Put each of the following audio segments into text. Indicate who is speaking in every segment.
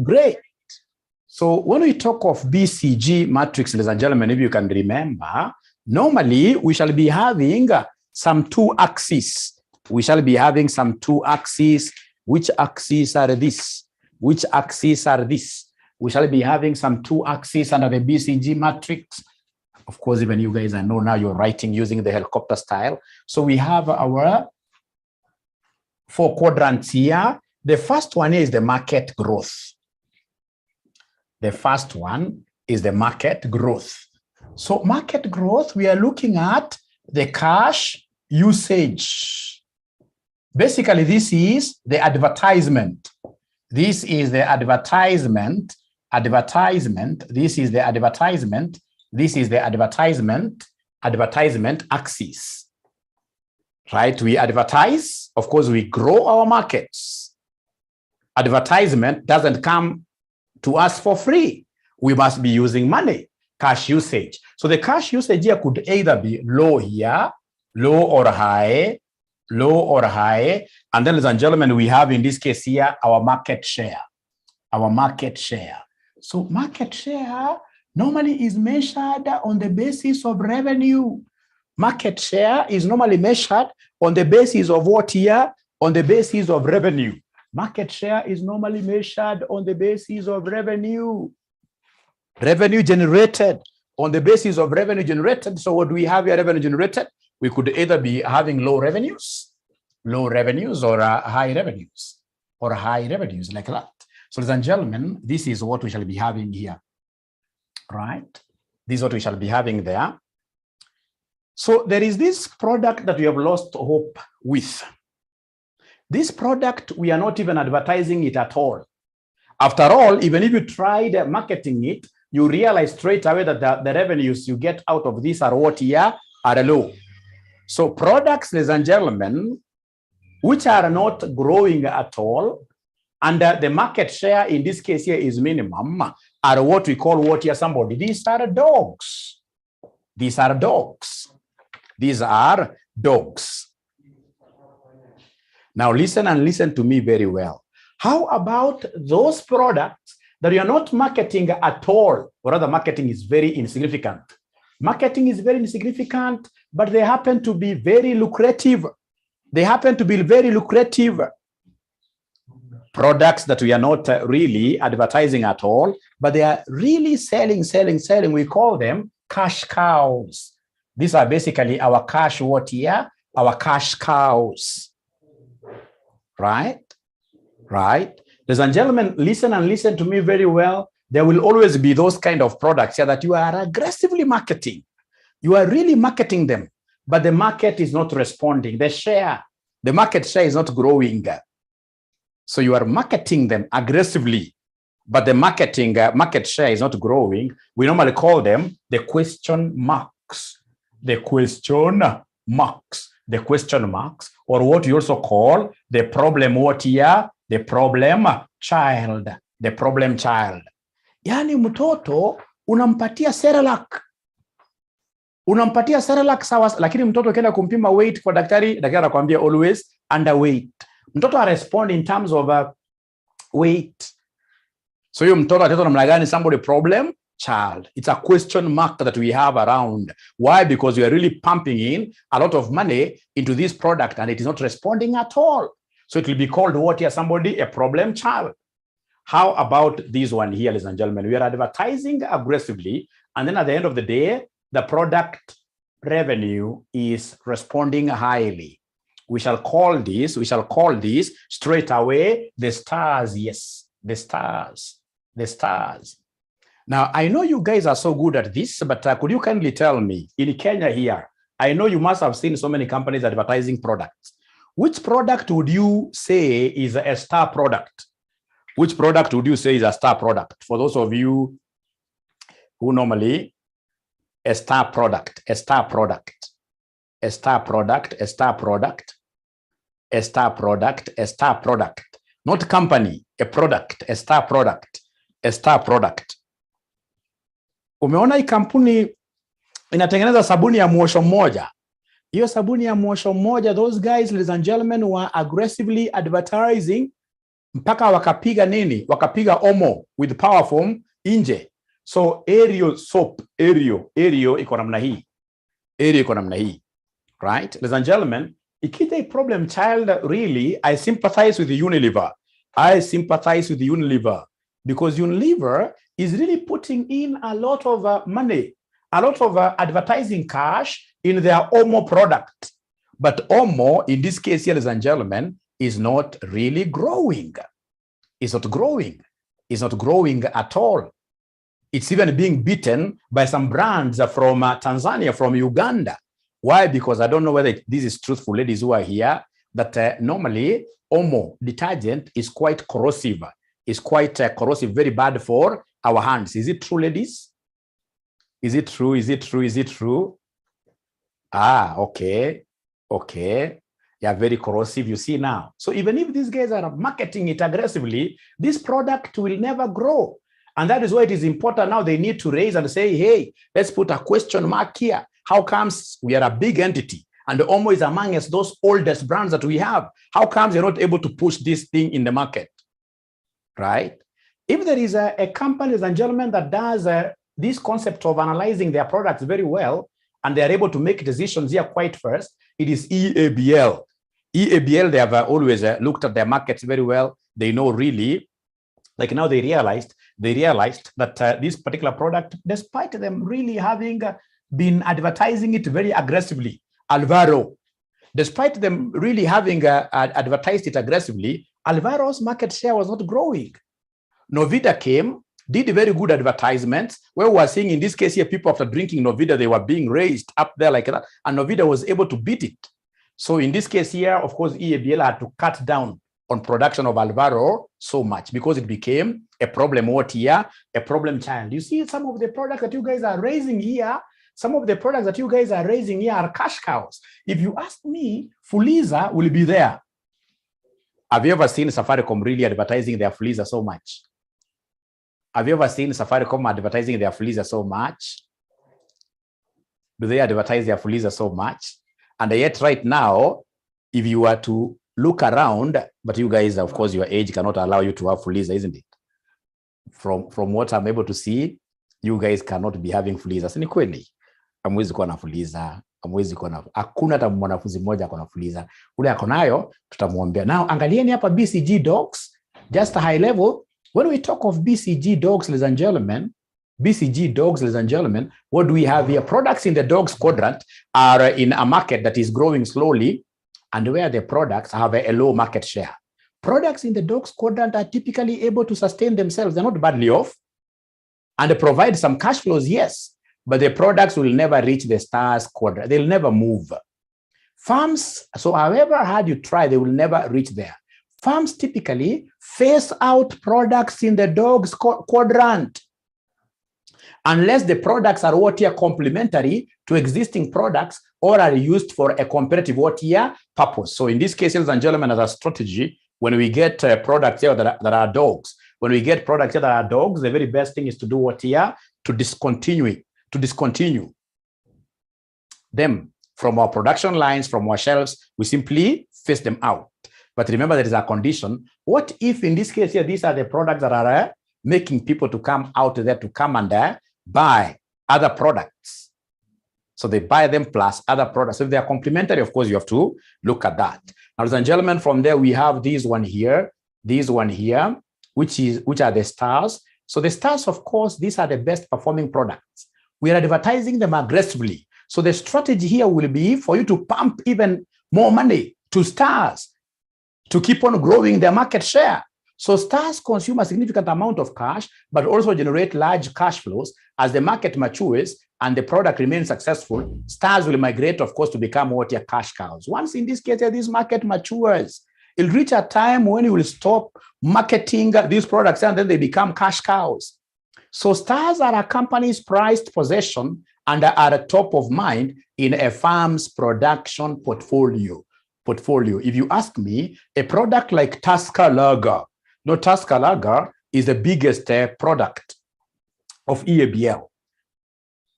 Speaker 1: Great. So when we talk of BCG matrix, ladies and gentlemen, if you can remember, normally we shall be having some two axes. We shall be having some two axes. Which axes are this? Which axes are this? We shall be having some two axes under the BCG matrix. Of course, even you guys, I know now you're writing using the helicopter style. So we have our 4 quadrants here. The first one is the market growth. The first one is the market growth. So market growth, we are looking at the cash usage. Basically, this is the advertisement. This is the advertisement. This is the advertisement. This is the advertisement axis. Right? We advertise. Of course, we grow our markets. Advertisement doesn't come to us for free. We must be using money, cash usage. So the cash usage here could either be low here, low or high, low or high. And then, ladies and gentlemen, we have in this case here our market share. Our market share. So market share normally is measured on the basis of revenue. Market share is normally measured on the basis of what here? On the basis of revenue. Market share is normally measured on the basis of revenue. Revenue generated on the basis of revenue generated. So what do we have here? Revenue generated. We could either be having low revenues or high revenues like that. So ladies and gentlemen, this is what we shall be having here, right? This is what we shall be having there. So there is this product that we have lost hope with. This product, we are not even advertising it at all. After all, even if you tried marketing it, you realize straight away that the revenues you get out of this are what here are low. So products, ladies and gentlemen, which are not growing at all, and the market share in this case here is minimum, are what we call what here somebody. These are dogs. These are dogs. These are dogs. Now listen and listen to me very well. How about those products that you are not marketing at all, or rather marketing is very insignificant? Marketing is very insignificant, but they happen to be very lucrative. They happen to be very lucrative. Products that we are not really advertising at all, but they are really selling. We call them cash cows. These are basically our cash what here? Our cash cows. Right? Right? Ladies and gentlemen, listen and listen to me very well. There will always be those kind of products here that you are aggressively marketing. You are really marketing them, but the market is not responding. The market share is not growing. So you are marketing them aggressively, but the market share is not growing. We normally call them the question marks. The question marks. The question marks, or what you also call the problem what here? The problem child. The problem child. Yani mtoto unampatia Cerelac. Unampatia Cerelac sawa, lakini mtoto ukienda kumpima weight kwa daktari anakuambia always underweight. Mtoto respond in terms of weight. So you mtoto atato namna gani? Somebody problem child. It's a question mark that we have around. Why? Because we are really pumping in a lot of money into this product and it is not responding at all. So it will be called what here? Somebody a problem child. How about this one here, ladies and gentlemen? We are advertising aggressively, and then at the end of the day, the product revenue is responding highly. We shall call this straight away the stars. Yes, the stars. The stars. Now, I know you guys are so good at this, but could you kindly tell me, in Kenya here, I know you must have seen so many companies advertising products. Which product would you say is a star product? Which product would you say is a star product? For those of you who normally, a star product. Not company, a product, a star product. Umeona hii kampuni inatengeneza sabuni ya mwosho mmoja. Hiyo sabuni ya mwosho mmoja, those guys, ladies and gentlemen, were aggressively advertising mpaka wakapiga nini, wakapiga omo with power from nje. So aerial soap, aerial iko namna hii, aerial iko namna hii, right? Ladies and gentlemen, ikija problem child, really I sympathize with Unilever. I sympathize with Unilever because Unilever is really putting in a lot of money, a lot of advertising cash in their Omo product. But Omo, in this case here, ladies and gentlemen, is not really growing. It's not growing. It's not growing at all. It's even being beaten by some brands from Tanzania, from Uganda. Why? Because I don't know whether this is truthful, ladies who are here, that normally Omo detergent is quite corrosive. It's quite corrosive, very bad for our hands. Is it true, ladies? Is it true? Is it true? Is it true? Ah, okay. Okay. Yeah, very corrosive, you see now. So even if these guys are marketing it aggressively, this product will never grow. And that is why it is important now they need to raise and say, hey, let's put a question mark here. How comes we are a big entity and Omo is among us those oldest brands that we have? How comes you're not able to push this thing in the market, right? If there is a company, ladies and gentlemen, that does this concept of analyzing their products very well, and they are able to make decisions here quite first, it is EABL. EABL, they have always looked at their markets very well. They know really, like now they realized that this particular product, despite them really having been advertising it very aggressively, Alvaro, despite them really having advertised it aggressively, Alvaro's market share was not growing. Novida came, did very good advertisements, where we are seeing in this case here, people after drinking Novida, they were being raised up there like that, and Novida was able to beat it. So in this case here, of course, EABL had to cut down on production of Alvaro so much because it became a problem what here, a problem child. You see some of the products that you guys are raising here, some of the products that you guys are raising here are cash cows. If you ask me, Fuliza will be there. Have you ever seen Safaricom really advertising their Fuliza so much? Have you ever seen Safaricom advertising their Fuliza so much? Do they advertise their Fuliza so much? And yet right now, if you were to look around, but you guys, of course, your age cannot allow you to have Fuliza, isn't it? From what I'm able to see, you guys cannot be having Fuliza. Sini kweli, hamwezi kuwa na Fuliza, hamwezi kuwa na, hakuna hata mwanafunzi mmoja akona Fuliza. Ule akonayo, tutamuambia. Now, angalieni hapa BCG dogs, just a high level. When we talk of BCG dogs, ladies and gentlemen, BCG dogs, ladies and gentlemen, what do we have here? Products in the dogs quadrant are in a market that is growing slowly, and where the products have a low market share. Products in the dogs quadrant are typically able to sustain themselves. They're not badly off, and they provide some cash flows, yes, but the products will never reach the stars quadrant. They'll never move. Farms, so however hard you try, they will never reach there. Farms typically phase out products in the dogs quadrant unless the products are what here complementary to existing products or are used for a competitive what here purpose. So in this case, ladies and gentlemen, as a strategy, when we get products here that are dogs, when we get products here that are dogs, the very best thing is to do what here? To discontinue them from our production lines, from our shelves. We simply phase them out. But remember, there is a condition. What if in this case here, these are the products that are making people to come out there to come and buy other products? So they buy them plus other products. So if they are complementary, of course, you have to look at that. Now, ladies and gentlemen, from there, we have this one here, which are the stars. So the stars, of course, these are the best performing products. We are advertising them aggressively. So the strategy here will be for you to pump even more money to stars to keep on growing their market share. So stars consume a significant amount of cash, but also generate large cash flows. As the market matures and the product remains successful, stars will migrate, of course, to become what your cash cows. Once in this case, this market matures, it'll reach a time when you will stop marketing these products and then they become cash cows. So stars are a company's prized possession and are top of mind in a farm's production portfolio. If you ask me, a product like Tusker Lager, no, Tusker Lager is the biggest product of EABL,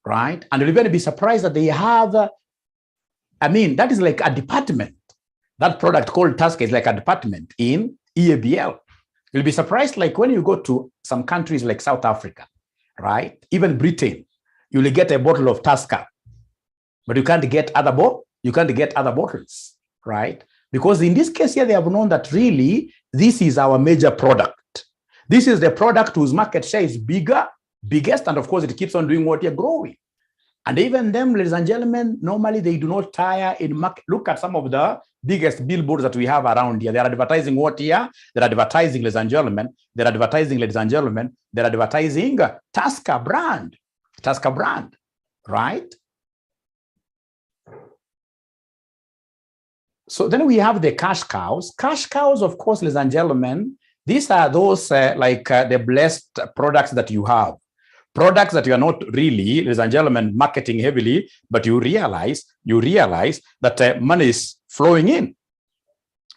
Speaker 1: right? And you'll even be surprised that they have, that is like a department. That product called Tusker is like a department in EABL. You'll be surprised, like when you go to some countries like South Africa, right? Even Britain, you'll get a bottle of Tusker, but you can't get other bottles, right? Because in this case here, they have known that really this is our major product. This is the product whose market share is biggest, and of course it keeps on doing what you're growing. And even them, ladies and gentlemen, normally they do not tire in market. Look at some of the biggest billboards that we have around here. They're advertising what here? They're advertising, ladies and gentlemen. They're advertising, ladies and gentlemen. They're advertising Tusker brand. Tusker brand, right? So then we have the cash cows. Cash cows, of course, ladies and gentlemen, these are those the blessed products that you have. Products that you are not really, ladies and gentlemen, marketing heavily, but you realize that money is flowing in,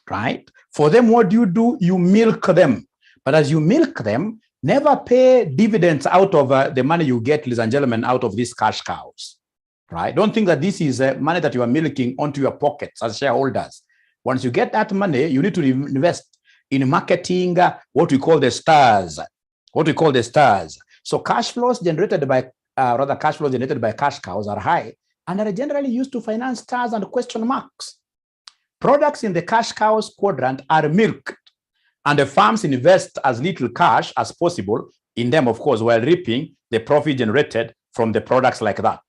Speaker 1: right? For them, what do? You milk them. But as you milk them, never pay dividends out of the money you get, ladies and gentlemen, out of these cash cows, right? Don't think that this is money that you are milking onto your pockets as shareholders. Once you get that money, you need to invest in marketing what we call the stars. So cash flows generated by cash cows are high and are generally used to finance stars and question marks. Products in the cash cows quadrant are milked, and the farms invest as little cash as possible in them, of course, while reaping the profit generated from the products like that.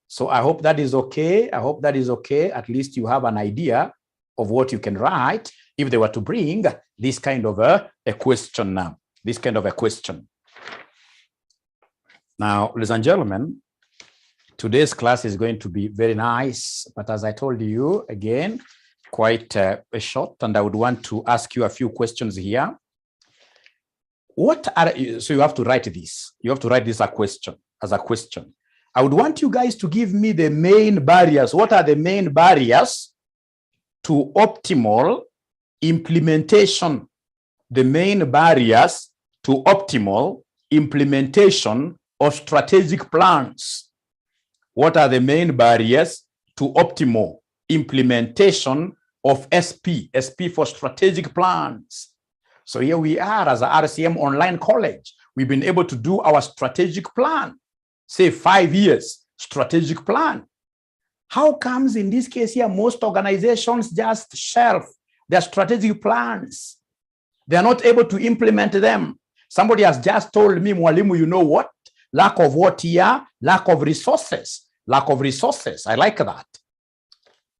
Speaker 1: So I hope that is okay. At least you have an idea of what you can write if they were to bring this kind of a question now. Now, ladies and gentlemen, today's class is going to be very nice, but as I told you, again, quite short, and I would want to ask you a few questions here. So you have to write this. You have to write this as a question. I would want you guys to give me the main barriers. What are the main barriers to optimal implementation? The main barriers to optimal implementation of strategic plans. What are the main barriers to optimal implementation of SP for strategic plans? So here we are as a RCM online college. We've been able to do our strategic plan, say 5 years strategic plan. How comes in this case here, most organizations just shelf their strategic plans? They are not able to implement them. Somebody has just told me, Mwalimu, you know what? Lack of what here? Lack of resources. I like that.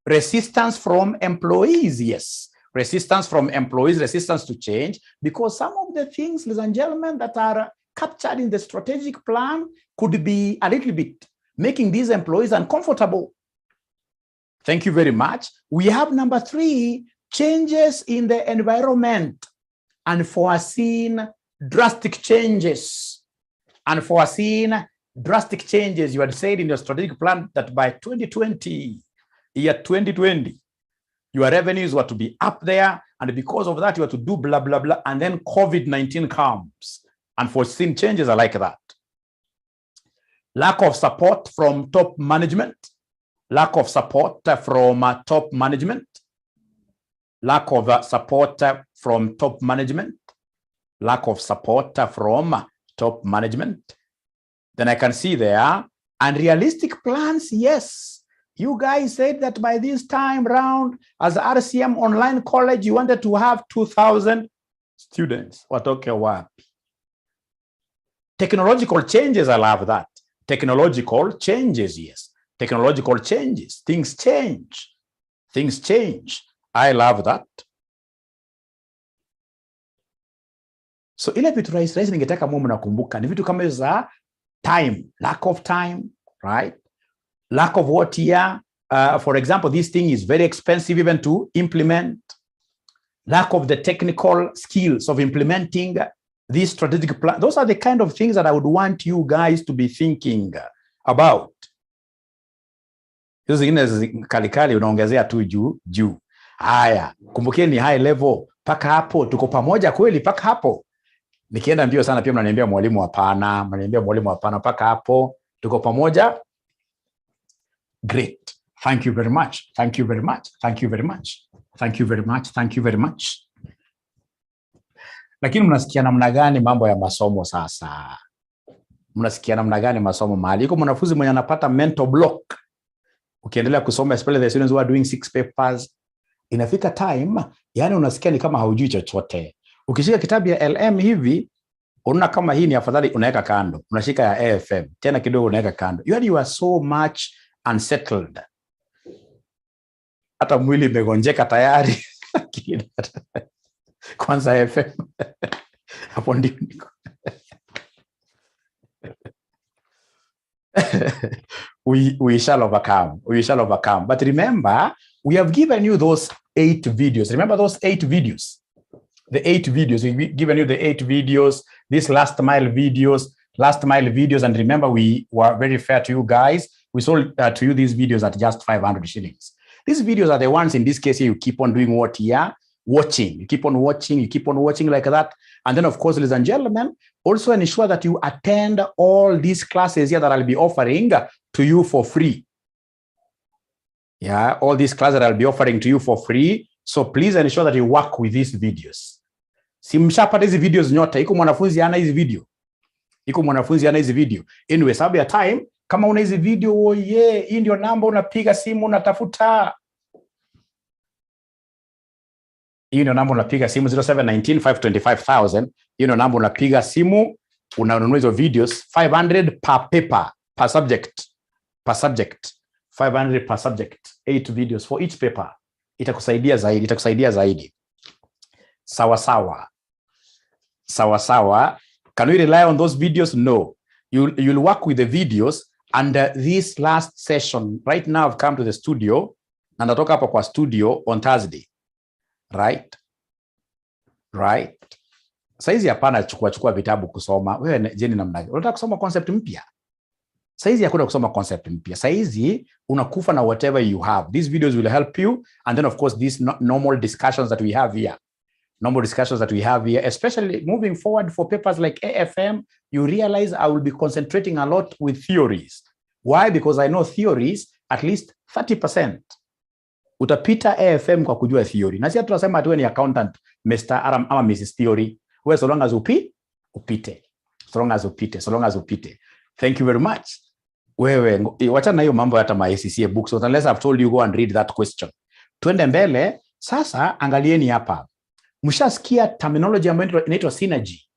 Speaker 1: Resistance from employees, yes. Resistance from employees, resistance to change, because some of the things, ladies and gentlemen, that are captured in the strategic plan could be a little bit making these employees uncomfortable. Thank you very much. We have number 3, changes in the environment, unforeseen drastic changes. Unforeseen drastic changes. You had said in your strategic plan that by 2020, your revenues were to be up there, and because of that, you were to do blah, blah, blah, and then COVID-19 comes. Unforeseen changes are like that. Lack of support from top management. Lack of support from top management. Lack of support from top management. Lack of support from top management. Then I can see there unrealistic plans. Yes, you guys said that by this time round, as RCM online college, you wanted to have 2,000 students. Watoke wapi? Technological changes, I love that. Technological changes, yes. Technological changes. Things change. Things change. I love that. So ile vitu rahisi ningetaka muwe mnakumbuka ni vitu kama za time, lack of time, right? Lack of what here? For example, this thing is very expensive even to implement. Lack of the technical skills of implementing this strategic plan. Those are the kind of things that I would want you guys to be thinking about. Hizo zingine kalikali unaongezea tu juu. Haya, kumbukeni high level. Paka hapo, tuko pamoja kweli paka hapo. Nikienda mbio sana pia mnaniambia mwalimu hapana, paka hapo, tuko pamoja. Great. Thank you very much. Thank you very much. Thank you very much. Thank you very much. Thank you very much. Lakini mnasikia namna gani mambo ya masomo sasa? Mnasikia namna gani masomo mahali? Iko mwanafunzi mwenye anapata mental block. Ukiendelea kusoma, especially the students who are doing 6 papers, inafika time, yani unasikia ni kama haujui chochote. Ukishika kitabu ya LM hivi, unaona kama hii ni afadhali unaweka kando. Unashika ya AFM, tena kidogo unaweka kando. You are so much unsettled. Hata mwili imegonjeka tayari. Kwanza AFM. Hapo ndipo niko. We shall overcome. We shall overcome. But remember, we have given you those 8 videos. Remember those 8 videos? The 8 videos. We've given you the 8 videos, these last mile videos. And remember, we were very fair to you guys. We sold to you these videos at just 500 shillings. These videos are the ones, in this case, you keep on doing what here? Watching. You keep on watching like that. And then, of course, ladies and gentlemen, also ensure that you attend all these classes here that I'll be offering to you for free. Yeah, all these classes that I'll be offering to you for free. So please ensure that you work with these videos. Si mshapata hizi videos nyote, iko mwanafunzi ana hizi video. Anyway, sababu ya time, kama una hizi video, hii ndio namba unapiga simu unatafuta. Hii ndio namba unapiga simu 0719 525,000. Hii ndio namba unapiga simu, unanunua hizo videos 500 per paper, per subject. 500 per subject, 8 videos for each paper. Itakusaidia zaidi. Sawa. Can we rely on those videos? No. You'll work with the videos. And this last session, right now I've come to the studio, na natoka hapa kwa studio on Thursday. Right. Saizi hapana chukua vitabu kusoma. Wewe jeni namna gani? Unataka kusoma concept mpya? Saizi hakuna kusoma concept mpya. Saizi unakufa na whatever you have. These videos will help you. And then, of course, these normal discussions that we have here. Especially moving forward for papers like AFM, you realize I will be concentrating a lot with theories. Why? Because I know theories at least 30%. Utapita AFM kwa kujua theory. Na sisi tunasema atuwe ni accountant, Mr. ama Mrs. Theory. So long as upite. Thank you very much. Wewe, wacha na hiyo mambo hata 𝑬𝒐𝒐𝒏 books. So unless I've told you, go and read that question. Tuende mbele. Sasa, angalieni hapa. Mshasikia terminology ambayo inaitwa synergy.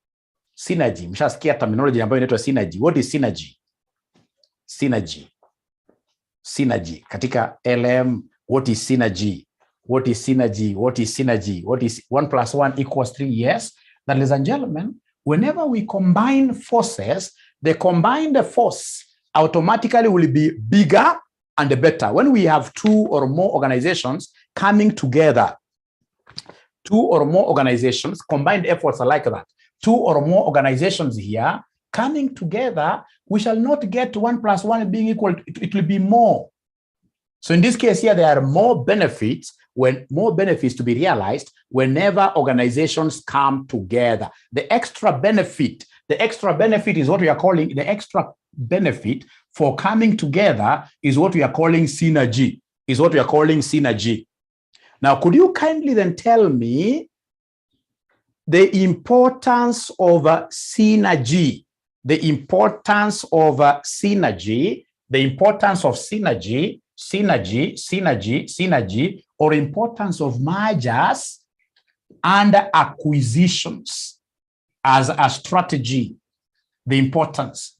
Speaker 1: Mshasikia terminology ambayo inaitwa synergy. What is synergy? Synergy. Katika LM, what is synergy? What is 1 + 1 = 3? Yes. That, ladies and gentlemen, whenever we combine forces, the combined force automatically will be bigger and better. When we have 2 or more organizations coming together, 2 or more organizations, combined efforts are like that. 2 or more organizations here coming together, we shall not get 1 + 1 being equal. It will be more. So in this case here, there are more benefits to be realized whenever organizations come together. The extra benefit is what we are calling, the extra benefit for coming together is what we are calling synergy. Now, could you kindly then tell me the importance of synergy? Synergy, or importance of mergers and acquisitions as a strategy. The importance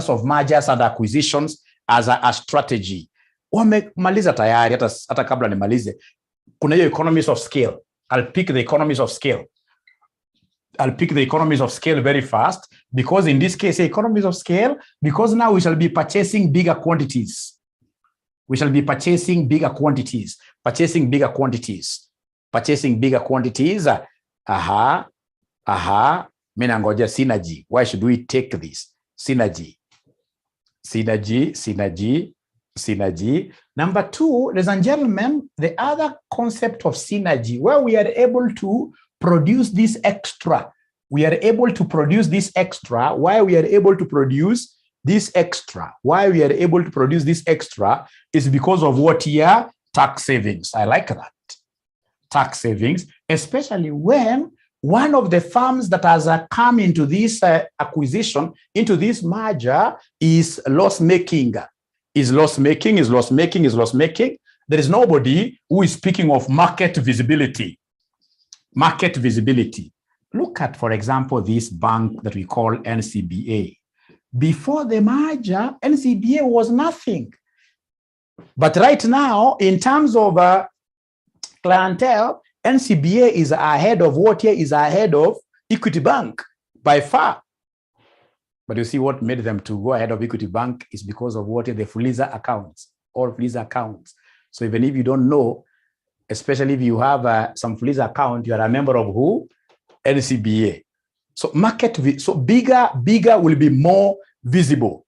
Speaker 1: of mergers and acquisitions as a strategy. Wamemaliza tayari, hata kabla nimalize. Kuna hiyo economies of scale. I'll pick the economies of scale very fast, because in this case, economies of scale, because now we shall be purchasing bigger quantities. Purchasing bigger quantities. Mina ngoja synergy. Why should we take this? Synergy. Number 2, ladies and gentlemen, the other concept of synergy, where we are able to produce this extra. Why we are able to produce this extra is because of what here? Tax savings. I like that. Tax savings, especially when one of the firms that has come into this acquisition, into this merger, is loss-making. Is loss-making. There is nobody who is speaking of market visibility. Market visibility. Look at, for example, this bank that we call NCBA. Before the merger, NCBA was nothing. But right now, in terms of clientele, NCBA is ahead of what here is ahead of Equity Bank by far. But you see what made them to go ahead of Equity Bank is because of what the Fuliza accounts, all Fuliza accounts. So even if you don't know, especially if you have some Fuliza account, you are a member of who? NCBA. So bigger will be more visible,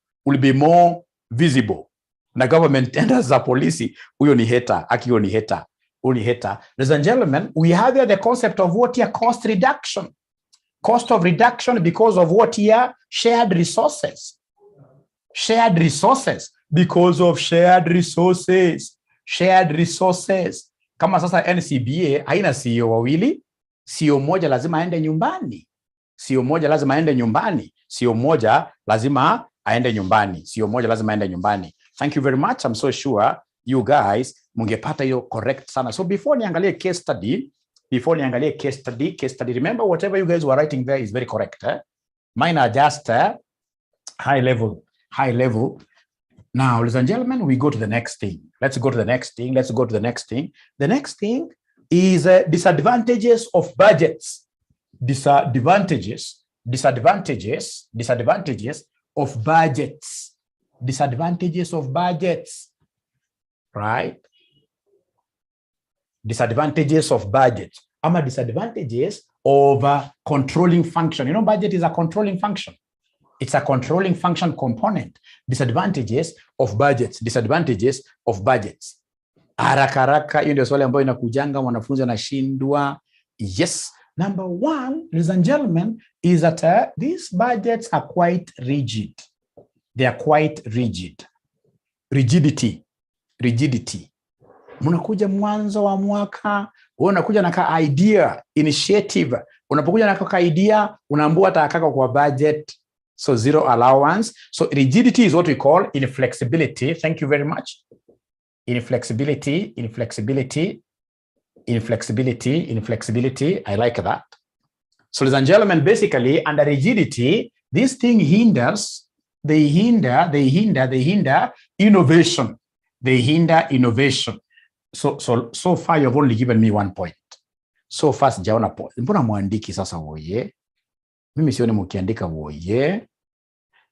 Speaker 1: The government tenders za polisi, huyo ni hater, akiyo ni hater, Ladies and gentlemen, we have here the concept of what here cost reduction. Cost of reduction because of what here? Shared resources. Shared resources. Because of shared resources. Shared resources. Kama sasa NCBA haina CEO wawili, CEO moja lazima aende nyumbani. CEO moja lazima aende nyumbani. CEO moja lazima aende nyumbani. CEO moja lazima aende nyumbani. Thank you very much. I'm so sure you guys mungepata hiyo correct sana. So before niangalie case study, remember whatever you guys were writing there is very correct. Mine are just high level. Now, ladies and gentlemen, we go to the next thing. Let's go to the next thing. The next thing is disadvantages of budgets. Disadvantages of budgets. Right? Disadvantages of budget. Disadvantages of controlling function. You know, budget is a controlling function. It's a controlling function component. Disadvantages of budgets. Haraka, hiyo ndio swali ambayo inakujanga mwanafunzi anashindwa. Yes. Number one, ladies and gentlemen, is that these budgets are quite rigid. They are quite rigid. Rigidity. Unakuja mwanzo wa mwaka, unakuja na ka idea, initiative. Unapokuja na ka idea, unaambiwa atakaka kwa budget. So zero allowance. So rigidity is what we call inflexibility. Thank you very much. Inflexibility. I like that. So ladies and gentlemen, basically under rigidity, this thing hinders, they hinder innovation. So far you've only given me 1 point. So far sijaona point. Mbona muandiki sasa woye? Mimi sioni mkiandika woye.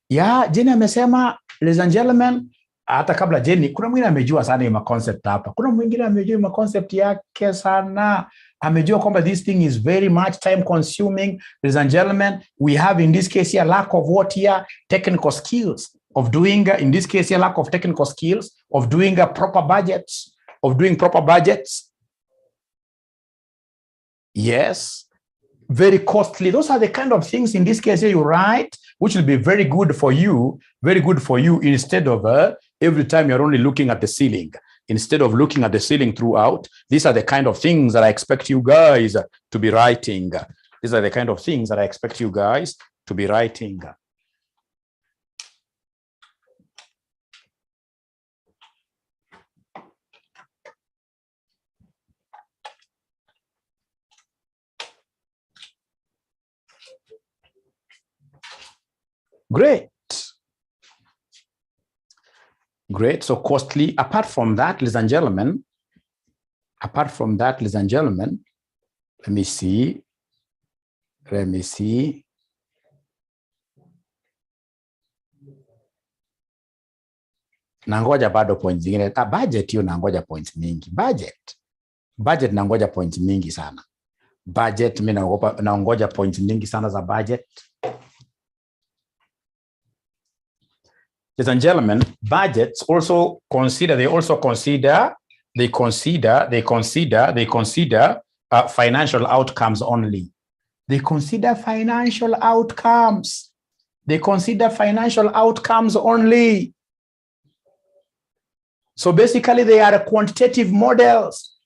Speaker 1: Ya, Jenny amesema, ladies and gentlemen, hata kabla Jenny, kuna mwingine amejua sana ima concept hapa. Kuna mwingine amejua ima concept yake sana. Amejua kwamba this thing is very much time consuming. Ladies and gentlemen, we have in this case here lack of what here? Technical skills of doing, in this case here, lack of technical skills of doing proper budgets, Yes. Very costly. Those are the kind of things in this case here you write, which will be very good for you, instead of every time you're only looking at the ceiling. Instead of looking at the ceiling throughout, these are the kind of things that I expect you guys to be writing. Great. So costly. Apart from that, ladies and gentlemen, let me see. Nangoja bado points zingine. Budget hiyo nangoja points mingi. Budget nangoja points mingi sana. Budget mimi naongoja points mingi sana za budget. Ladies and gentlemen, budgets also consider financial outcomes only. They consider financial outcomes only. So basically they are quantitative models.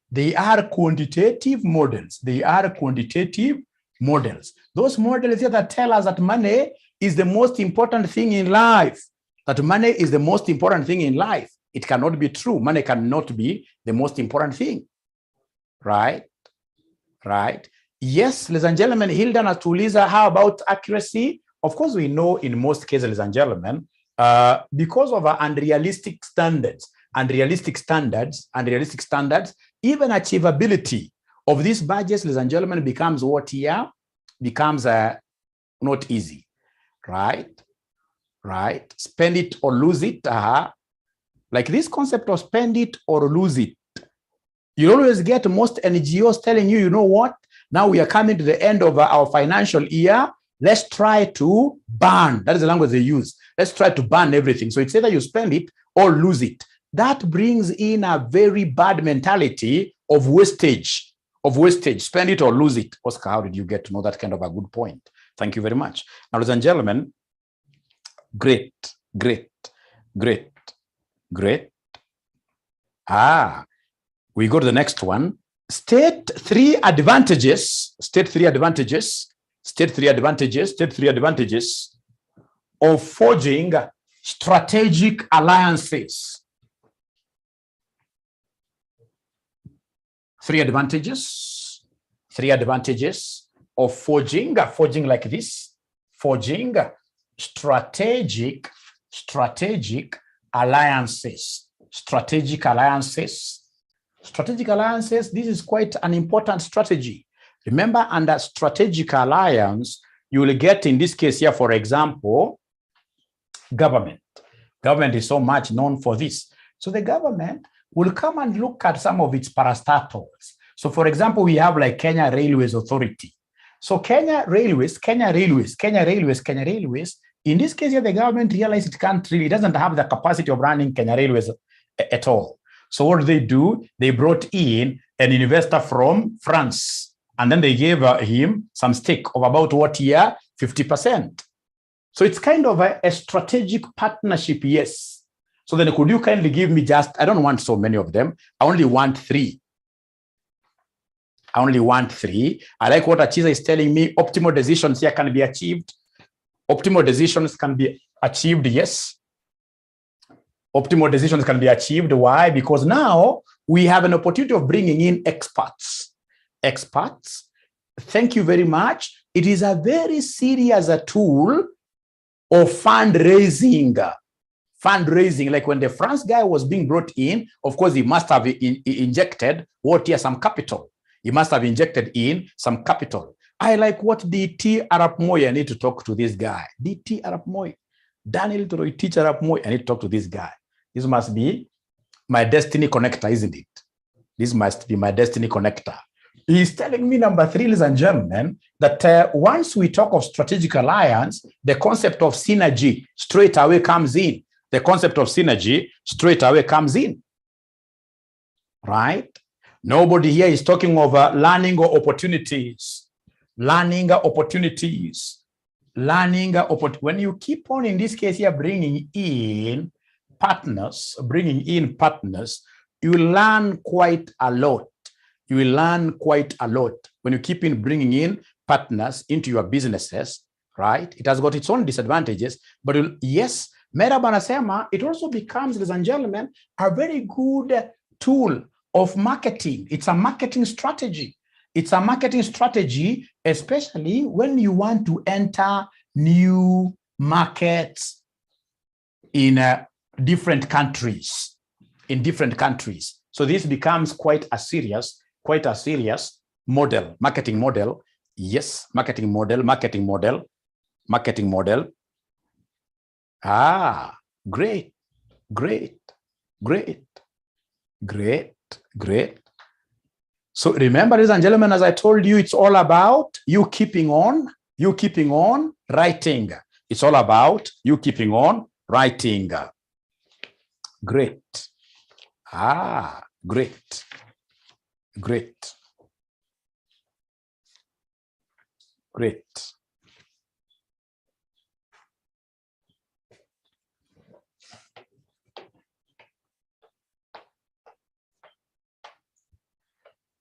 Speaker 1: models. Those models here that tell us that money is the most important thing in life. That money is the most important thing in life. It cannot be true. Money cannot be the most important thing. Right? Right? Yes, ladies and gentlemen, Hilda na tuuliza, how about accuracy? Of course, we know in most cases, ladies and gentlemen, because of our unrealistic standards, even achievability of these budgets, ladies and gentlemen, becomes what here? Becomes not easy, right? Right? Spend it or lose it. Like this concept of spend it or lose it. You always get most NGOs telling you, you know what? Now we are coming to the end of our financial year. Let's try to burn. That is the language they use. Let's try to burn everything. So it's either you spend it or lose it. That brings in a very bad mentality of wastage. Spend it or lose it. Oscar, how did you get to know that kind of a good point? Thank you very much. Now, ladies and gentlemen, great. We go to the next one. State three advantages of forging strategic alliances. Three advantages of forging like this, forging strategic alliances. Strategic alliances, this is quite an important strategy. Remember, under strategic alliance, you will get, in this case here, for example, government. Government is so much known for this. So the government will come and look at some of its parastatals. So for example, we have like Kenya Railways Authority. So Kenya Railways, in this case here, the government realized it doesn't have the capacity of running Kenya Railways at all. So what do? They brought in an investor from France, and then they gave him some stake of about what year? 50%. So it's kind of a strategic partnership, yes. So then could you kindly give me just, I don't want so many of them. I only want three. I like what Achiza is telling me. Optimal decisions here can be achieved. Optimal decisions can be achieved, yes. Optimal decisions can be achieved. Why? Because now we have an opportunity of bringing in experts. Thank you very much. It is a very serious tool of fundraising. Like when the France guy was being brought in, of course, he must have injected some capital. He must have injected in some capital. I like what DT Arap Moi. I need to talk to this guy. DT Arap Moi. Daniel Toroy, teacher Arap Moi. I need to talk to this guy. This must be my destiny connector, isn't it? This must be my destiny connector. He's telling me, number three, ladies and gentlemen, that once we talk of strategic alliance, the concept of synergy straight away comes in. Right? Nobody here is talking of learning opportunities. When you keep on, in this case here, bringing in partners, you will learn quite a lot. When you keep in bringing in partners into your businesses, right? It has got its own disadvantages, but yes, Merab anasema, it also becomes, ladies and gentlemen, a very good tool of marketing. It's a marketing strategy. Especially when you want to enter new markets in different countries. So this becomes quite a serious model, marketing model. Yes, marketing model. Great. So remember, ladies and gentlemen, as I told you, it's all about you keeping on writing. It's all about you keeping on writing. Great.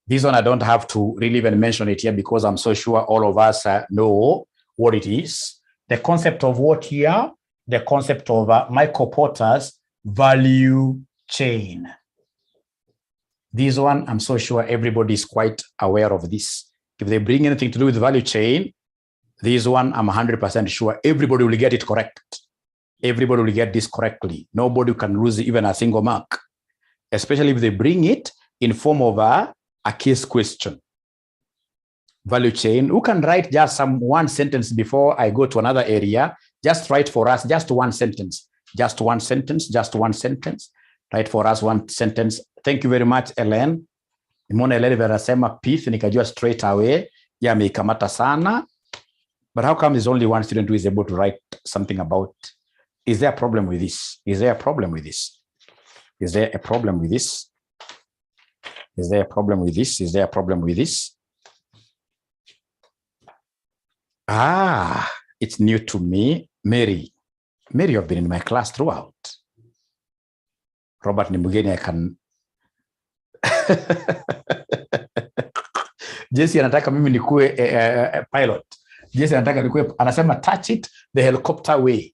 Speaker 1: This one I don't have to really even mention it here because I'm so sure all of us know what it is. The concept of what here? The concept of Michael Porter's value chain. This one, I'm so sure everybody is quite aware of this. If they bring anything to do with value chain, this one, I'm 100% sure everybody will get it correct. Everybody will get this correctly. Nobody can lose even a single mark, especially if they bring it in form of a case question. Value chain. Who can write just one sentence before I go to another area? Just write for us just one sentence. Just one sentence. Just one sentence. Write for us one sentence. Thank you very much, Ellen. Nimeona Ellen verasema pith, nikajua straight away. Ya ameikamata sana. But how come there's only one student who is able to write something about? Is there a problem with this? Is there a problem with this? Is there a problem with this? Is there a problem with this? Is there a problem with this? Ah, it's new to me. Mary, you've been in my class throughout. Robert Nimugeni, I can. Jesse anataka mimi nikuwe pilot. Jesse anataka nikuwe, anasema touch it the helicopter way.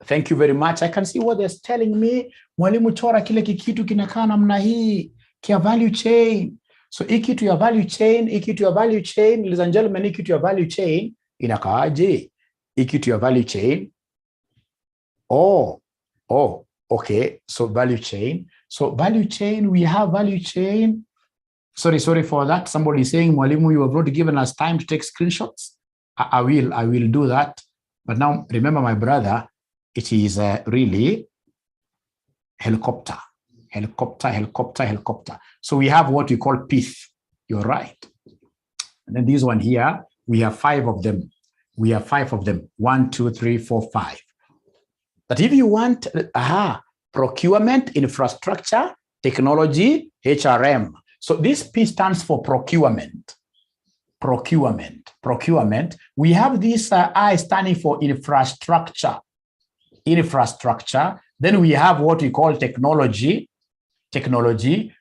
Speaker 1: Thank you very much. I can see what they're telling me. Mwalimu chora kile kikitu kinakaa namna hii. Kia value chain. So iki to your value chain, iki to your value chain, ladies and gentlemen, iki to your value chain, inakaaje? Iki to your value chain. Oh, okay. So value chain. So value chain, we have value chain. Sorry for that. Somebody is saying, Mwalimu, you have not given us time to take screenshots. I will do that. But now remember, my brother, it is really helicopter. So we have what we call pith. You're right. And then this one here, we have 5 of them. 1, 2, 3, 4, 5. But if you want procurement, infrastructure, technology, HRM. So this P stands for procurement. We have this I standing for infrastructure. Then we have what we call technology,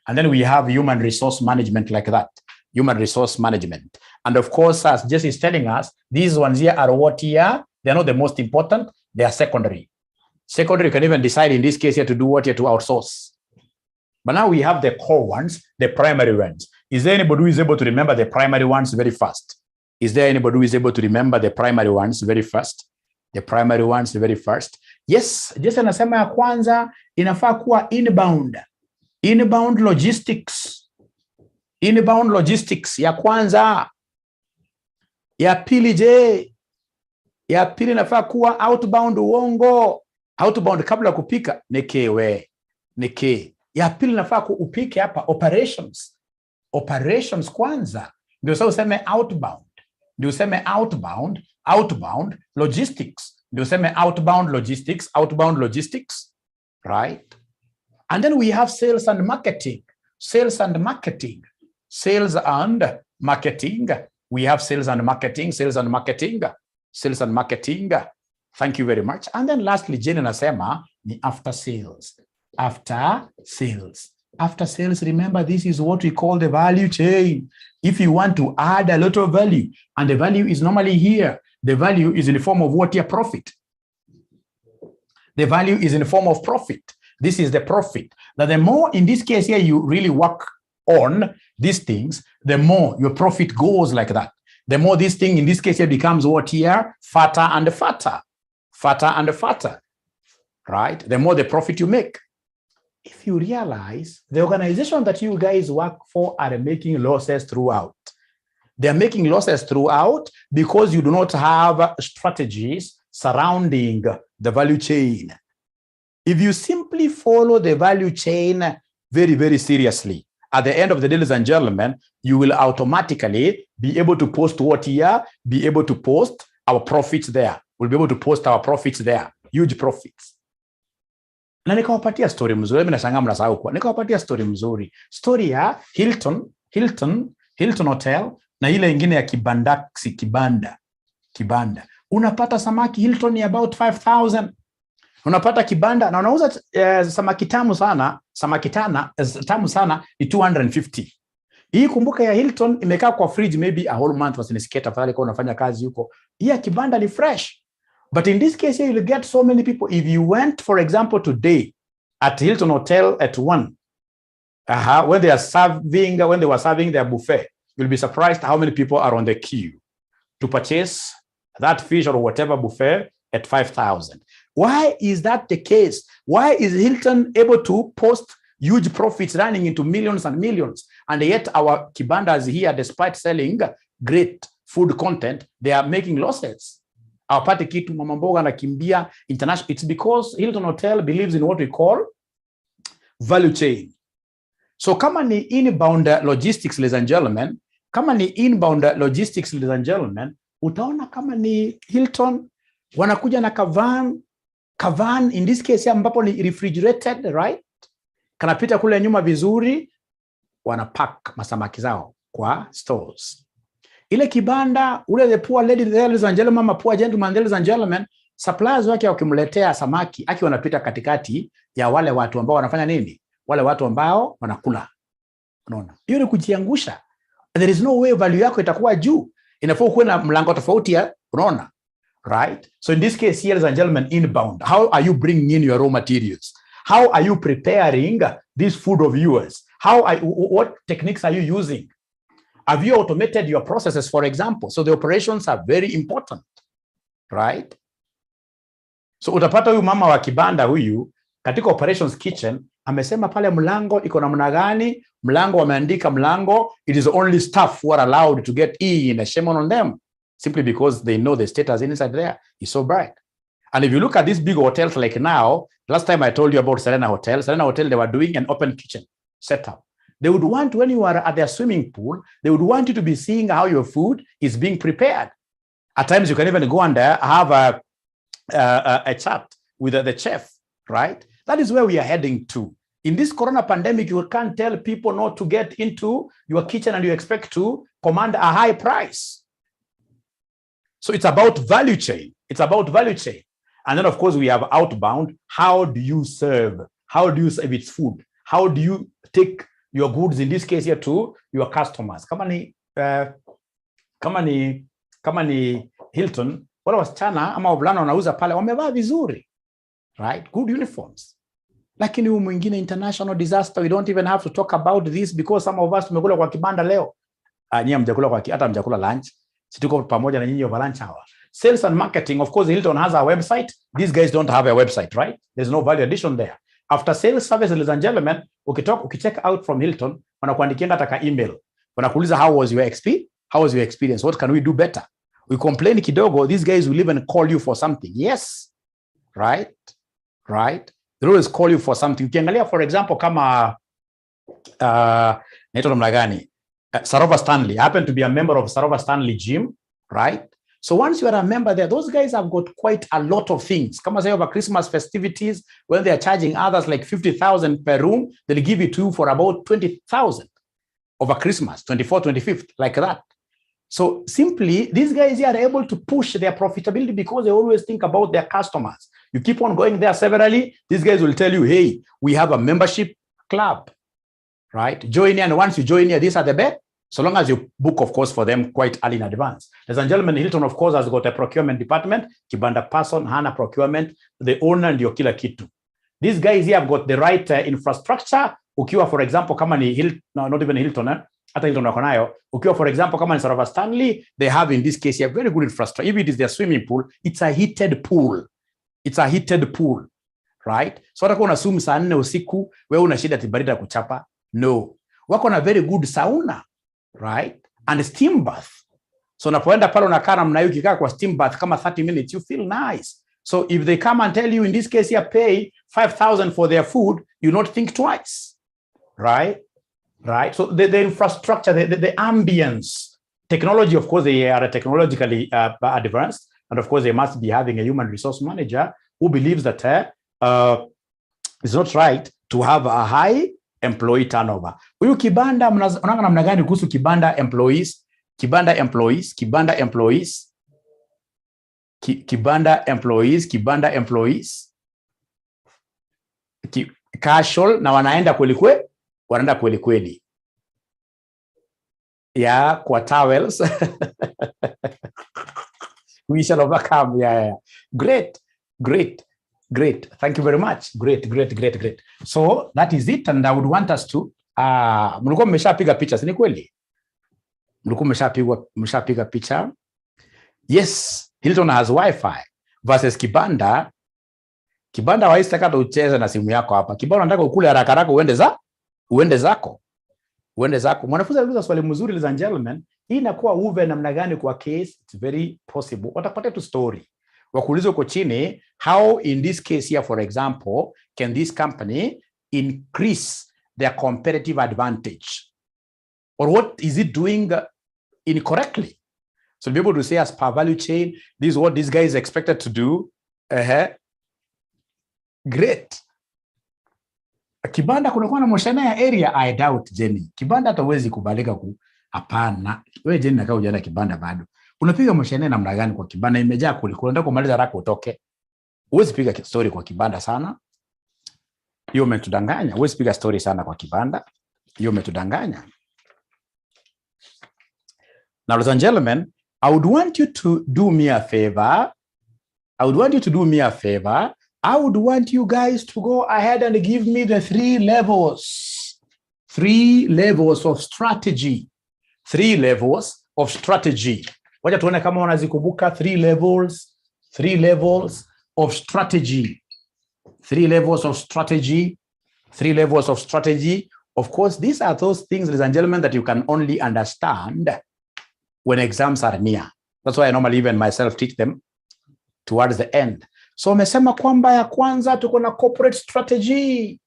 Speaker 1: and then we have human resource management, like that. Human resource management. And of course, as Jesse is telling us, these ones here are what here? They're not the most important, they are secondary. Secondary, you can even decide in this case here to do what here to outsource. But now we have the core ones, the primary ones. Is there anybody who is able to remember the primary ones very fast? Is there anybody who is able to remember the primary ones very fast? The primary ones very first. Yes, Jesse anasema ya kwanza inafaa kuwa inbound. Inbound logistics. Inbound logistics ya kwanza. Ya pili je? Ya pili inafaa kuwa outbound uongo. Outbound kabla kupika neke. Ya pili inafaa kupike hapa operations. Operations kwanza. Ndio sasa useme outbound. Ndio useme outbound logistics. Ndio useme outbound logistics, right? And then we have sales and marketing. We have sales and marketing. Thank you very much. And then lastly, Jane anasema ni after sales. After sales, remember, this is what we call the value chain. If you want to add a lot of value, and the value is normally here, the value is in the form of what here? Profit. The value is in the form of profit. This is the profit. Now, the more in this case here you really work on these things, the more your profit goes like that. The more this thing in this case here becomes what here? Fatter and fatter, right? The more the profit you make. If you realize the organization that you guys work for are making losses throughout. They're making losses throughout because you do not have strategies surrounding the value chain. If you simply follow the value chain very, very seriously, at the end of the day, ladies and gentlemen, you will automatically be able to post what here, be able to post our profits there. We'll be able to post our profits there, huge profits. Na nikawapatia story mzuri, mimi nashangaa mnasahau kwa. Nikawapatia story mzuri. Story ya Hilton Hotel na ile nyingine ya kibanda. Unapata samaki Hilton ni about 5,000. Unapata kibanda na unauza samaki tamu sana, tamu sana ni 250. Hii kumbuka ya Hilton imekaa kwa fridge maybe a whole month, wasinisikia tafadhali kwa unafanya kazi huko. Hii ya kibanda ni fresh. But in this case here, you'll get so many people. If you went, for example, today at Hilton Hotel at 1, when they were serving their buffet, you'll be surprised how many people are on the queue to purchase that fish or whatever buffet at 5,000. Why is that the case? Why is Hilton able to post huge profits running into millions and millions, and yet our kibandas here, despite selling great food content, they are making losses? Our party kitu mama mboga na kimbia international. It's because Hilton Hotel believes in what we call value chain. So kama ni inbound logistics, ladies and gentlemen, utaona kama ni Hilton wanakuja na kavan in this case ambapo ni refrigerated, right? Kanapita kule nyuma vizuri, wanapack masamaki zao kwa stores. Ile kibanda, ule the poor lady, ladies and gentlemen, mama poor gentlemen, ladies and gentlemen, suppliers wake wakimletea samaki, aki wanapita katikati ya wale watu ambao wanafanya nini? Wale watu ambao wanakula. Unaona? Hiyo ni kujiangusha. There is no way value yako itakuwa juu. Inafaa kuwe na mlango tofauti ya, unaona? Right? So in this case here, ladies and gentlemen, inbound, how are you bringing in your raw materials? How are you preparing this food of yours? What techniques are you using? Have you automated your processes, for example? So the operations are very important, right? So utapata huyu mama wa kibanda huyu katika operations kitchen amesema pale mlango iko namna gani? Mlango wameandika mlango, it is only staff who are allowed to get in, and shame on them, simply because they know the status inside there is so bright. And if you look at these big hotels like now, last time I told you about Serena Hotel, they were doing an open kitchen setup. They would want, when you are at their swimming pool, they would want you to be seeing how your food is being prepared. At times you can even go and have a chat with the chef, right? That is where we are heading to. In this corona pandemic, you can't tell people not to get into your kitchen and you expect to command a high price. So it's about value chain. It's about value chain. And then, of course, we have outbound. How do you serve? How do you serve its food? How do you take your goods, in this case here, to your customers? Kama ni Hilton, wala wasichana ama wavulana wanauza pale wamevaa vizuri, right? Good uniforms. Lakini huyu mwingine, international disaster, we don't even have to talk about this because some of us tumekula kwa kibanda leo. Nyinyi mjakula kwa hata mjakula lunch. Situko pamoja na nyinyi over lunch hour. Sales and marketing, of course, Hilton has a website. These guys don't have a website, right? There's no value addition there. After sales service, ladies and gentlemen, ukicheck out from Hilton, wanakuandikia hata email. Wanakuuliza how was your experience? What can we do better? We complain kidogo, these guys will even call you for something. Yes. Right? They always call you for something. Ukiangalia, for example, kama naitwa namna gani? Sarova Stanley. I happen to be a member of Sarova Stanley Gym, right? So once you are a member there, those guys have got quite a lot of things. Come as over Christmas festivities, when they are charging others like 50,000 per room, they'll give it to you for about 20,000 over Christmas, 24th, 25th, like that. So simply, these guys are able to push their profitability because they always think about their customers. You keep on going there severally, these guys will tell you, hey, we have a membership club, right? Join here, and once you join here, these are the best. So long as you book, of course, for them quite early in advance. Ladies and gentlemen, Hilton, of course, has got a procurement department. Kibanda person, hana procurement, the owner and your kila kitu. These guys here have got the right infrastructure. Ukiwa, for example, kama ni Hilton, no, not even Hilton, hata Hilton wako nayo. Ukiwa, for example, kama ni Sarova Stanley, they have in this case here very good infrastructure. If it is their swimming pool, it's a heated pool. It's a heated pool, right? So hata kwa unaswim saa 4 usiku, wewe una shida tibarida kuchapa? No. Wako na very good sauna, right? And steam bath. So unapoenda pale unakaa namna hiyo, ukikaa kwa steam bath kama 30 minutes, you feel nice. So if they come and tell you, in this case here, pay 5,000 for their food, you not think twice, right? So the infrastructure, the ambience, technology, of course, they are technologically advanced. And of course, they must be having a human resource manager who believes that it's not right to have a high employee turnover. Huyu kibanda, unaona namna gani kuhusu kibanda employees, casual, na wanaenda kweli kweli. Yeah, kwa towels. We shall overcome. Yeah. Great. Thank you very much. Great. So that is it, and I would want us to mlikuwa mmeshapiga picha, si ni kweli? Mlikuwa mmeshapiga picha. Yes, Hilton has wifi versus kibanda. Kibanda waisitaka ucheze na simu yako hapa. Kibanda unataka ukule haraka uende zako. Mwanafunzi aliuliza swali mzuri, ladies and gentlemen. Hii inakuwa uve namna gani kwa case? It's very possible. Watapata tu story. Wakuuliza uko chini, how in this case here, for example, can this company increase their competitive advantage? Or what is it doing incorrectly? So be able to say, as per value chain, this is what this guy is expected to do. Great. Kibanda kunakuwa na moshana ya area. I doubt, Jenny. Kibanda hata huwezi kubalika hapana. Wewe Jenny nakaa hujana kibanda bado. Unapiga moshana namna gani kwa kibanda? Imejaa kuliko. Unataka kumaliza haraka utoke. Huwezi piga story kwa kibanda sana. Hiyo umetudanganya. Huwezi piga story sana kwa kibanda. Hiyo umetudanganya. Now, ladies and gentlemen, I would want you to do me a favor. I would want you guys to go ahead and give me the 3 levels. 3 levels of strategy. 3 levels of strategy. Wacha tuone kama unazikumbuka 3 levels. 3 levels of strategy. 3 levels of strategy. 3 levels of strategy. Of course, these are those things, ladies and gentlemen, that you can only understand when exams are near. That's why I normally even myself teach them towards the end. So umesema kwamba ya kwanza tuko na corporate strategy.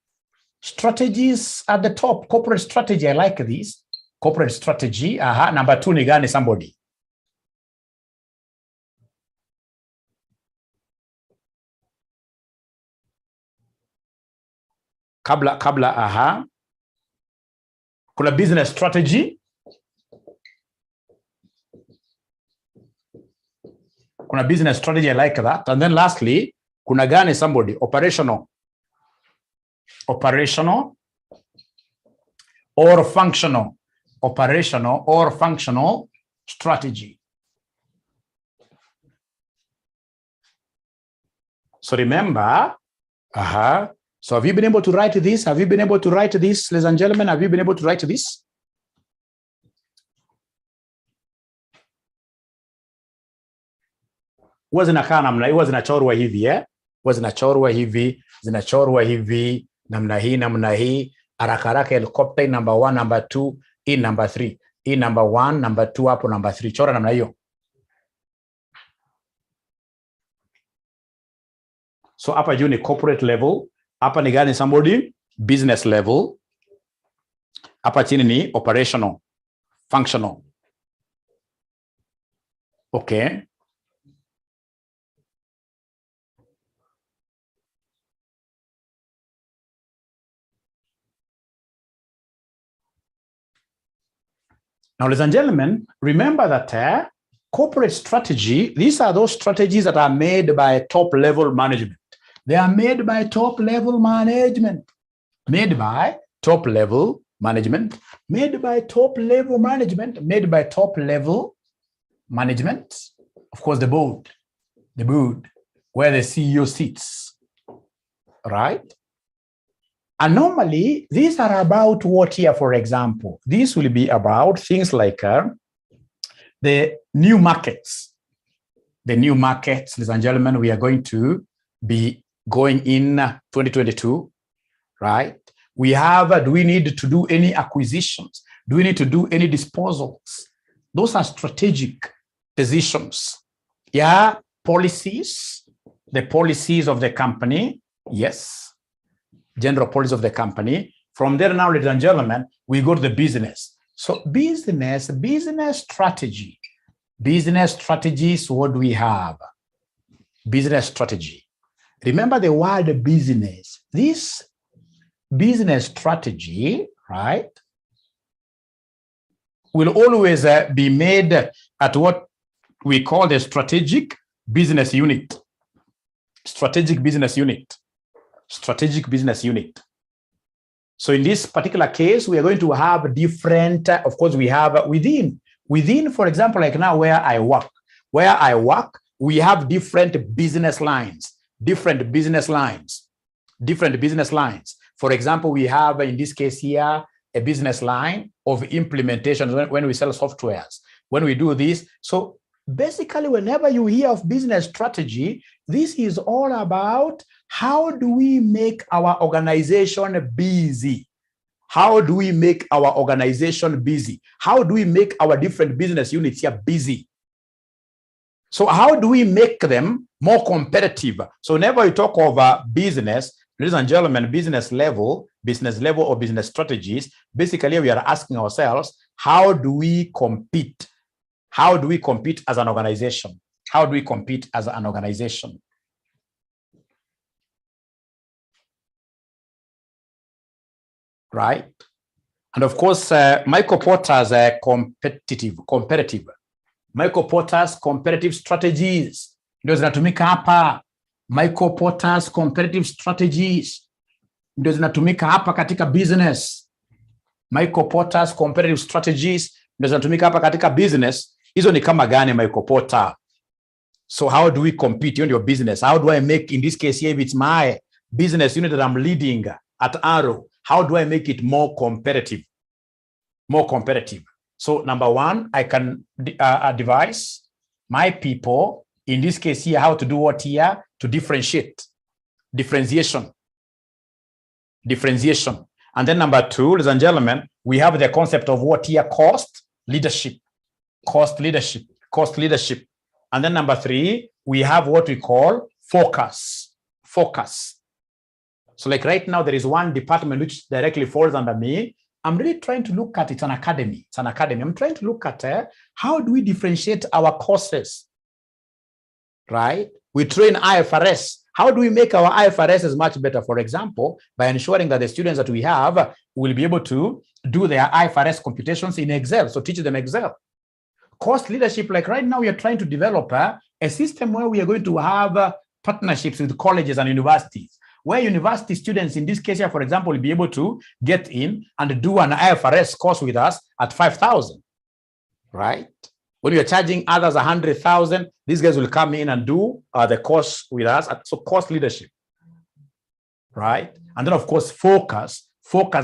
Speaker 1: Strategies at the top. Corporate strategy, I like this. Corporate strategy. Number 2 ni gani, somebody? Kabla, kuna business strategy. Kuna business strategy, I like that. And then lastly, kuna gani, somebody? Operational or functional. Operational or functional strategy. So remember, so have you been able to write this? Have you been able to write this, ladies and gentlemen? Have you been able to write this? Huwa zinakaa namna hii, huwa zinachorwa hivi, huwa zinachorwa hivi, namna hii, haraka helicopter number 1, number 2, in number 3. In number 1, number 2 hapo number 3. Chora namna hiyo. So hapa juu ni corporate level, hapa ni gani, somebody? Business level. Hapa chini ni operational, functional. Okay. Now, ladies and gentlemen, remember that corporate strategy, these are those strategies that are made by top-level management. They are made by top-level management. Made by top-level management. Made by top-level management. Made by top-level management. Of course, the board, where the CEO sits, right? And normally, these are about what here, for example? This will be about things like the new markets. The new markets, ladies and gentlemen, we are going to be going in 2022, right? We have, do we need to do any acquisitions? Do we need to do any disposals? Those are strategic decisions. Yeah, policies, the policies of the company, yes. General policy of the company. From there now, ladies and gentlemen, we go to the business. So business strategy. Business strategies, what do we have? Business strategy. Remember the word business. This business strategy, right, will always be made at what we call the strategic business unit. Strategic business unit. Strategic business unit. So in this particular case, we are going to have different, of course, we have within, for example, like now where I work, we have different business lines. For example, we have in this case here, a business line of implementation when we sell softwares, when we do this. So basically, whenever you hear of business strategy, this is all about how do we make our organization busy? How do we make our organization busy? How do we make our different business units here busy? So how do we make them more competitive? So whenever you talk of business, ladies and gentlemen, business level or business strategies, basically we are asking ourselves, how do we compete? How do we compete as an organization? How do we compete as an organization? Right? And of course, Michael Porter's competitive. Michael Porter's competitive strategies. Ndio zinatumika hapa. Michael Porter's competitive strategies. Ndio zinatumika hapa katika business. Michael Porter's competitive strategies ndio zinatumika hapa katika business. Hizo ni kama gani Michael Porter? So how do we compete in your business? How do I make, in this case here, if it's my business unit that I'm leading at Arrow, how do I make it more competitive? More competitive. So number one, I can advise my people, in this case here, how to do what here? To differentiate. Differentiation. And then number two, ladies and gentlemen, we have the concept of what here? Cost leadership. And then number three, we have what we call focus. So like right now, there is one department which directly falls under me. I'm really trying to look at, it's an academy. I'm trying to look at how do we differentiate our courses, right? We train IFRS. How do we make our IFRS much better? For example, by ensuring that the students that we have will be able to do their IFRS computations in Excel. So teach them Excel. Cost leadership, like right now, we are trying to develop a system where we are going to have partnerships with colleges and universities, where university students, in this case here, for example, will be able to get in and do an IFRS course with us at 5,000, right? When you're charging others 100,000, these guys will come in and do the course with us. So cost leadership, right? And then, of course, focus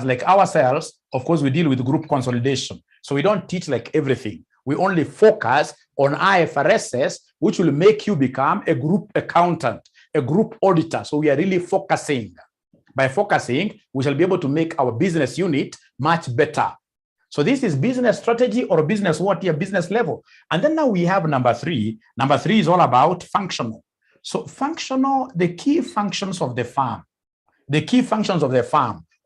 Speaker 1: like ourselves. Of course, we deal with group consolidation. So we don't teach like everything. We only focus on IFRSs, which will make you become a group accountant, a group auditor. So we are really focusing. By focusing, we shall be able to make our business unit much better. So this is business strategy or business what here? Business level. And then now we have number three. Number three is all about functional. So functional, the key functions of the firm.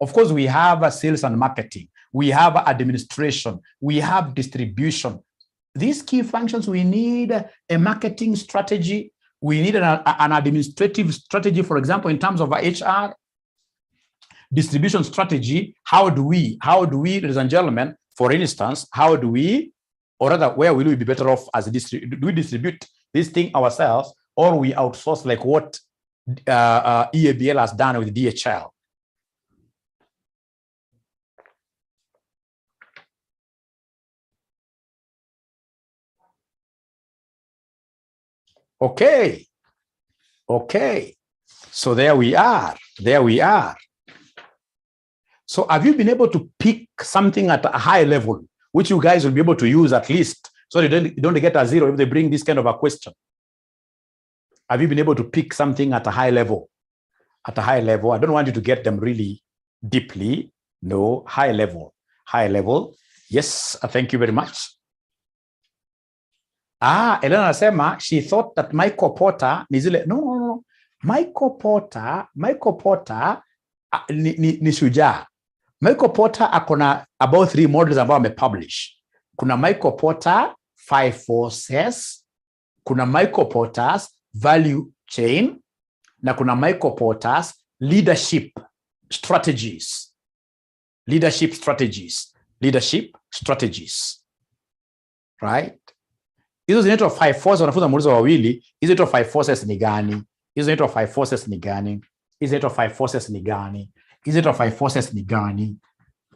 Speaker 1: Of course, we have sales and marketing. We have administration. We have distribution. These key functions, we need a marketing strategy. We need an administrative strategy, for example, in terms of HR. Distribution strategy, how do we, ladies and gentlemen, for instance, how do we, or rather, where will we be better off as a do we distribute this thing ourselves, or we outsource like what EABL has done with DHL? Okay. So there we are. So have you been able to pick something at a high level, which you guys will be able to use at least, so you don't get a zero if they bring this kind of a question? Have you been able to pick something at a high level? At a high level, I don't want you to get them really deeply. No, high level. Yes, thank you very much. Elena Sema, she thought that Michael Porter no. Michael Porter ni shujaa. Michael Porter akona about 3 models ambao amepublish. Kuna Michael Porter 5 forces, kuna Michael Porter's value chain, na kuna Michael Porter's leadership strategies. Right? Hizo zinaitwa 5 forces. Wanafunza muulizo wawili, hizo zinaitwa 5 forces ni gani? Hizo zinaitwa 5 forces ni gani? Hizi top 5 forces ni gani?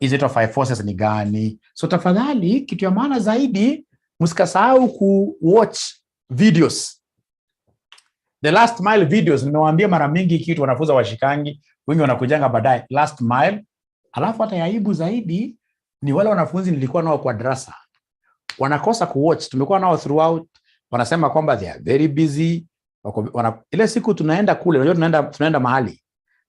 Speaker 1: Hizi top 5 forces ni gani? So tafadhali, kitu ya maana zaidi, msikasahau ku-watch videos. The last mile videos, nimewaambia mara mingi kitu wanafunza washikangi, wengi wanakujanga baadaye last mile. Alafu hata aibu zaidi ni wale wanafunzi nilikuwa nao kwa darasa. Wanakosa ku-watch, tumekuwa nao throughout, wanasema kwamba they are very busy. Ile siku tunaenda kule, unajua tunaenda mahali.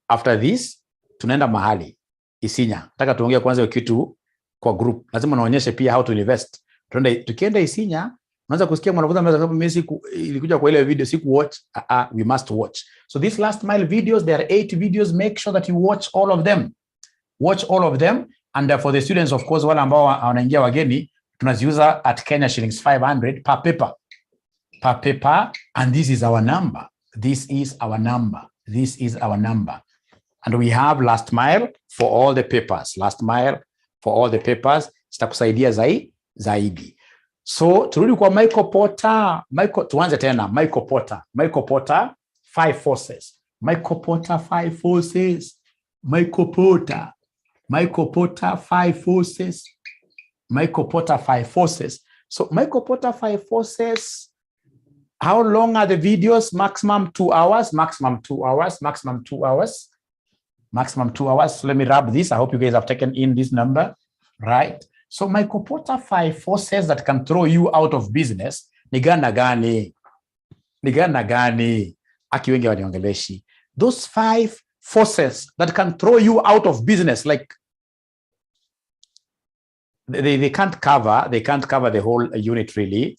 Speaker 1: After this, tunaenda mahali Isinya. Nataka tuongee kwanza kitu kwa group. Lazima naonyeshe pia how to invest. Tukienda Isinya, unaanza kusikia mwanafunzi amesema mimi ilikuja kwa ile video siku watch. We must watch. So these last mile videos, there are 8 videos. Make sure that you watch all of them. Watch all of them. And for the students, of course, wale ambao wanaingia wageni, tunaziuza at Kenya shillings 500 per paper. Per paper. And this is our number. This is our number. This is our number. And we have last mile for all the papers. Last mile for all the papers. Sitakusaidia zaidi. So, turudi kwa Michael Porter. Tuanze tena. Michael Porter, 5 forces. Michael Porter, 5 forces. Michael Porter, 5 forces. Michael Porter, 5 forces. So, Michael Porter, 5 forces. How long are the videos? Maximum 2 hours. Maximum 2 hours. Maximum 2 hours. Maximum 2 hours. So let me wrap this. I hope you guys have taken in this number, right? So Michael Porter 5 forces that can throw you out of business. Ni gani? Aki wengi waniongeleshi. Those 5 forces that can throw you out of business, like they can't cover the whole unit really.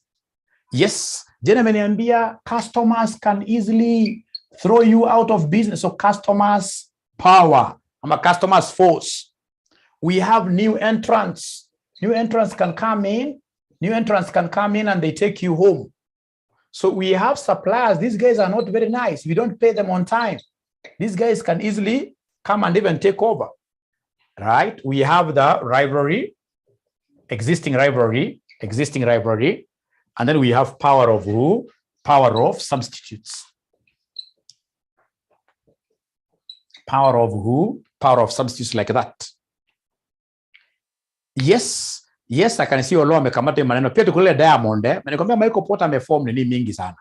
Speaker 1: Yes, Jenna customers can easily throw you out of business. So customers power, I'm a customer's force. We have new entrants. New entrants can come in and they take you home. So we have suppliers. These guys are not very nice. We don't pay them on time. These guys can easily come and even take over, right? We have the rivalry, existing rivalry. And then we have power of who? Power of substitutes. Power of who? Power of substitutes, like that. Yes, I can see Olo amekamata maneno. Pia tukulele Diamond, Nikwambia Michael Porter ameform nini mingi sana.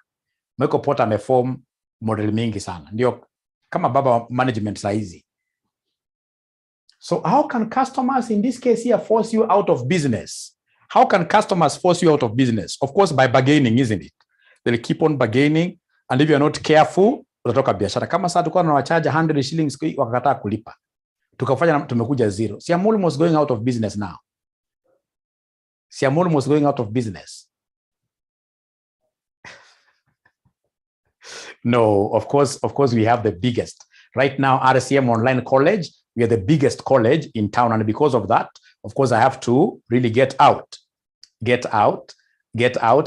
Speaker 1: Michael Porter ameform model mingi sana. Ndio kama baba management saizi. So how can customers in this case here force you out of business? How can customers force you out of business? Of course, by bargaining, isn't it? They'll keep on bargaining, and if you're not careful, utatoka biashara. Kama sasa tulikuwa tunawacharge 100 shillings wakakataa kulipa. Tukafanya tumekuja zero. See, I'm almost going out of business now. No, of course we have the biggest. Right now, RCM Online College, we are the biggest college in town. And because of that, of course, I have to really get out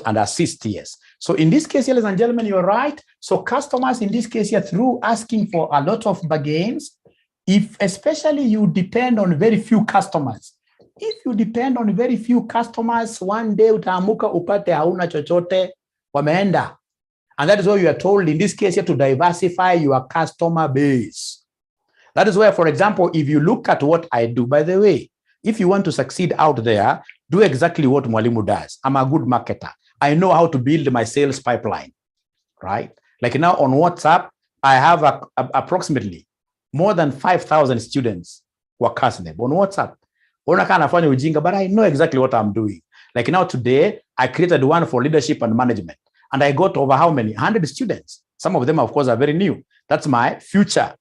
Speaker 1: and assist, yes. So in this case, ladies and gentlemen, you're right. So customers in this case here, through asking for a lot of bargains, if especially you depend on very few customers, one day utaamuka upate hauna chochote, wameenda. And that is why you are told in this case here to diversify your customer base. That is why, for example, if you look at what I do, by the way, if you want to succeed out there, do exactly what Mwalimu does. I'm a good marketer. I know how to build my sales pipeline, right? Like now on WhatsApp, I have approximately more than 5,000 students who are casting on WhatsApp. But I know exactly what I'm doing. Like now today, I created one for leadership and management. And I got over how many? 100 students. Some of them, of course, are very new. That's my future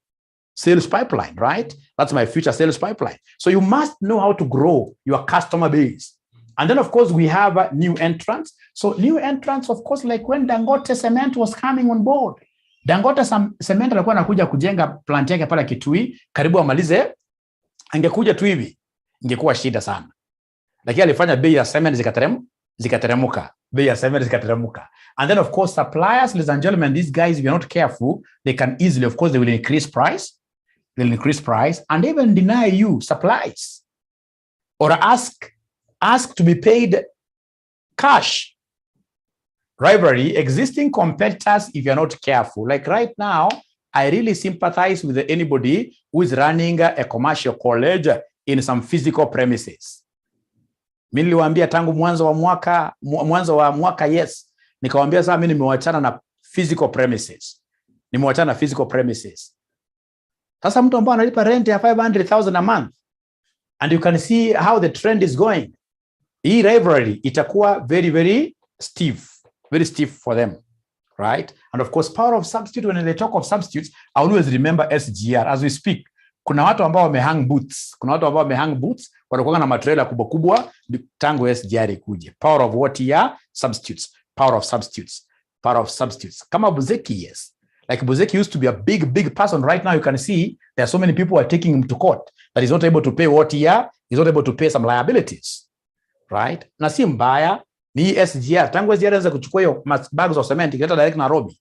Speaker 1: sales pipeline, right? That's my future sales pipeline. So you must know how to grow your customer base. And then, of course, we have new entrants. So new entrants, of course, like when Dangote Cement was coming on board. Dangote Cement alikuwa anakuja kujenga plant yake pale Kitui, karibu amalize, angekuja tu hivi, ingekuwa shida sana. Lakini alifanya bei ya cement zikateremuka. And then, of course, suppliers, ladies and gentlemen, these guys, if you're not careful, they can easily, of course, they will increase price. And even deny you supplies or ask to be paid cash. Rivalry, existing competitors, if you're not careful. Like right now, I really sympathize with anybody who is running a commercial college in some physical premises. Mimi niliwaambia tangu mwanzo wa mwaka yes, nikawaambia sasa mimi nimewachana na physical premises. Sasa mtu ambaye analipa rent ya 500,000 a month, and you can see how the trend is going. Hii rivalry itakuwa very stiff for them, right? And of course, power of substitute, when they talk of substitutes, I always remember SGR as we speak. Kuna watu ambao wamehang boots, wanakuwa na matrailer kubwa tangu SGR ikuje. Power of what here? Substitutes. Power of substitutes. Kama Buzeki, yes. Like Buzeki used to be a big person. Right now you can see there are so many people who are taking him to court that he's not able to pay what here, he's not able to pay some liabilities. Right? Na si mbaya ni SGR. Tangu SGR anaweza kuchukua hiyo bags of cement ikileta direct Nairobi.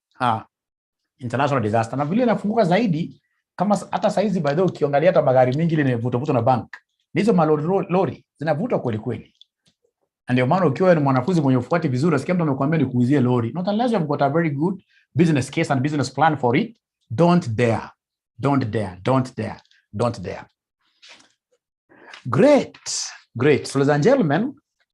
Speaker 1: International disaster. Na vile inafunguka zaidi, kama hata saizi by the way ukiangalia hata magari mingi ile inavuta na bank. Hizo malori zinavutwa kweli. And ndio maana ukiwa ni mwanafunzi mwenye ufuati vizuri, asikia mtu amekwambia ni kuuzie lori. Not unless you have got a very good business case and business plan for it. Don't dare. Great. So ladies and gentlemen,